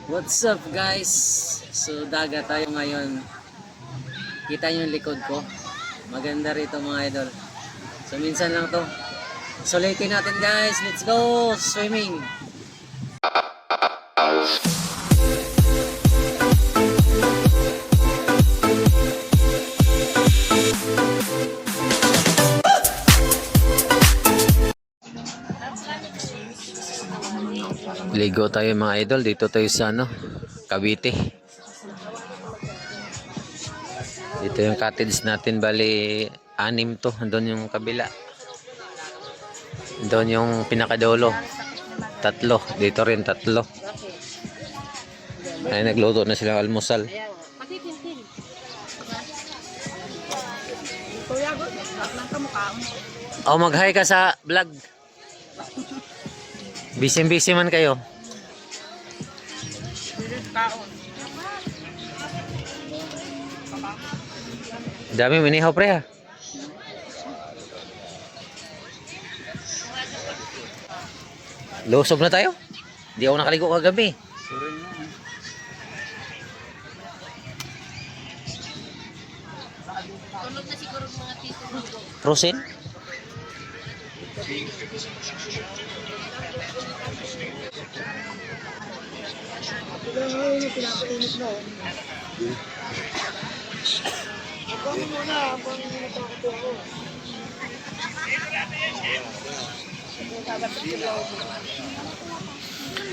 What's up guys? So dagat tayo ngayon. Kita nyo yung likod ko. Maganda rito mga idol. So minsan lang to. Sulitin natin guys. Let's go swimming. Ligo tayo mga idol. Dito tayo sa Cavite. Dito yung cottage natin. Bali 6 to. Doon yung kabila. Doon yung pinakadolo. 3. Dito rin 3. Ay nagluto na silang almusal. Oh, mag-hi ka sa vlog. Busy man kayo. Dami minihaw pre ha. Lusob na tayo. Di ako nakaligo kagabi. Tulog na siguro mga tito. Prosin?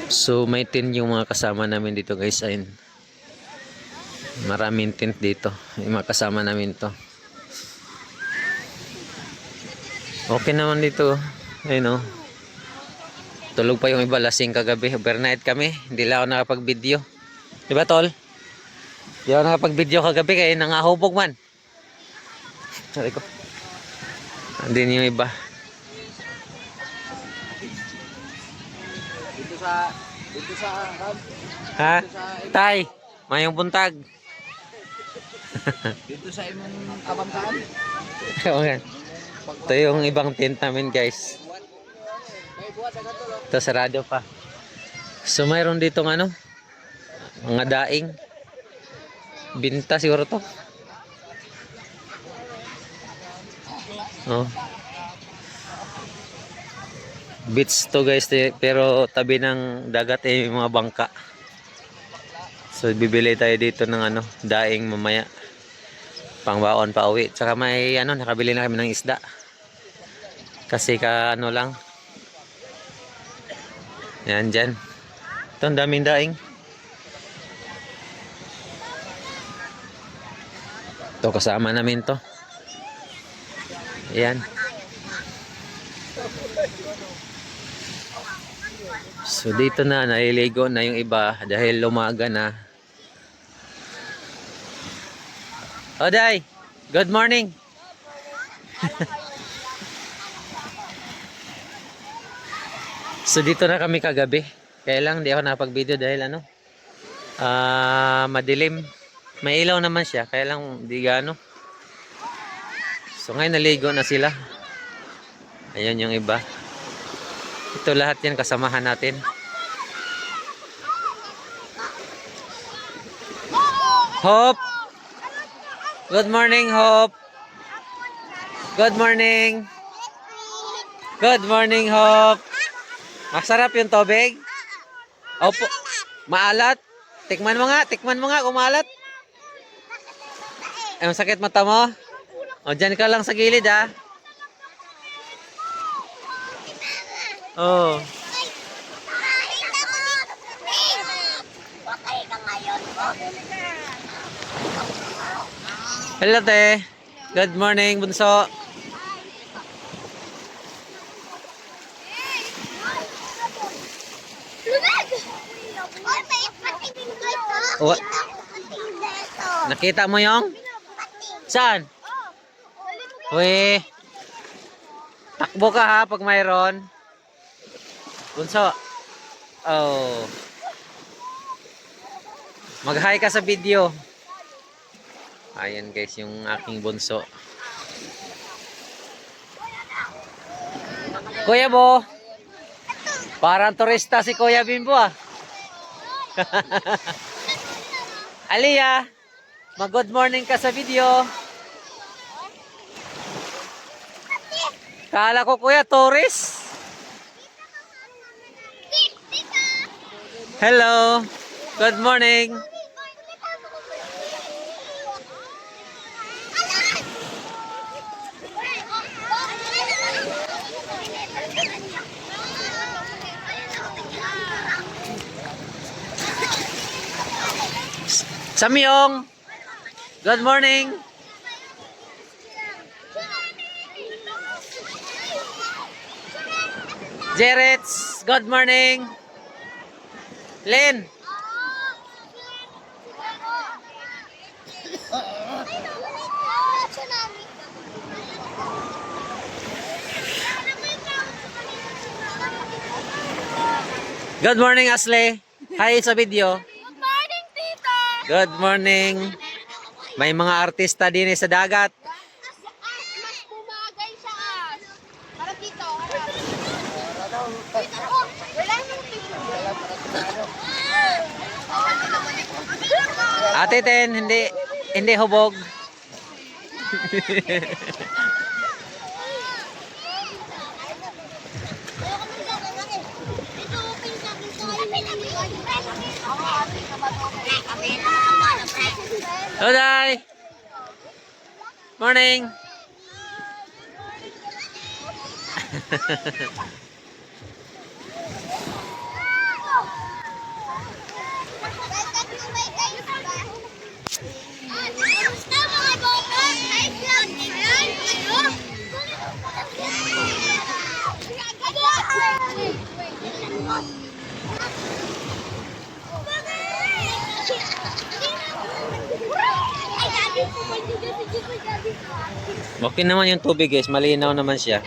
So may tent yung mga kasama namin dito guys. Ayun. Maraming tent dito. Yung mga kasama namin to. Okay naman dito. Ayun o. Tulog pa yung iba, lasing kagabi. Overnight kami. Hindi lang ako nakapag-video. Diba tol? Hindi ako nakapag-video kagabi kaya nangahubog man. Sabi ko. Andin yung iba. Dito sa Ha? Tay, mayong buntag. dito sa imong kabangkaan. Ito yung ibang tent namin guys. Ito sarado pa. So mayroon dito mga daing. Binta siguro to. Oh. Beach to guys, pero tabi ng dagat yung mga bangka. So bibili tayo dito ng daing mamaya. Pangbaon pa uwi. Tsaka may nakabili na kami ng isda. Kasi lang. Yan dyan. Ito ang daming daing. Ito kasama namin to. Yan. So dito na naliligo na yung iba dahil lumaga na. Oday, good morning. So dito na kami kagabi. Kaya lang di ako nakapag-video dahil madilim. May ilaw naman siya, kaya lang di gaano. So ngayon naligo na sila. Ayun yung iba. Ito lahat yan kasamahan natin. Hope. Good morning, Hope. Good morning. Good morning, Hope. Masarap yung tubig? Opo. Maalat? Tikman mo nga kung maalat. Ay, masakit mata mo? O, dyan ka lang sa gilid ha. Oh. Hello te. Good morning bunso. Oh. Nakita mo yung? Saan? Uy. Takbo ka ha pag mayroon. Bunso. Oh. Mag-hi ka sa video. Ayan guys yung aking bunso. Kuya Bo. Parang turista si Kuya Bimbo ah. Aliyah, mag-good morning ka sa video. Kala ko kuya, tourist. Hello, good morning. Samyong, good morning. Jerets, good morning. Lynn. Good morning, Asle. Hi sa video. Good morning, tita! Good morning. May mga artista din sa dagat. Mas bumagay sa as. Harap dito, harap. Dito, oh, wala nang tingin. Ate Ten, hindi hubog. Oday. Morning. Okay naman yung tubig guys, malinaw naman siya.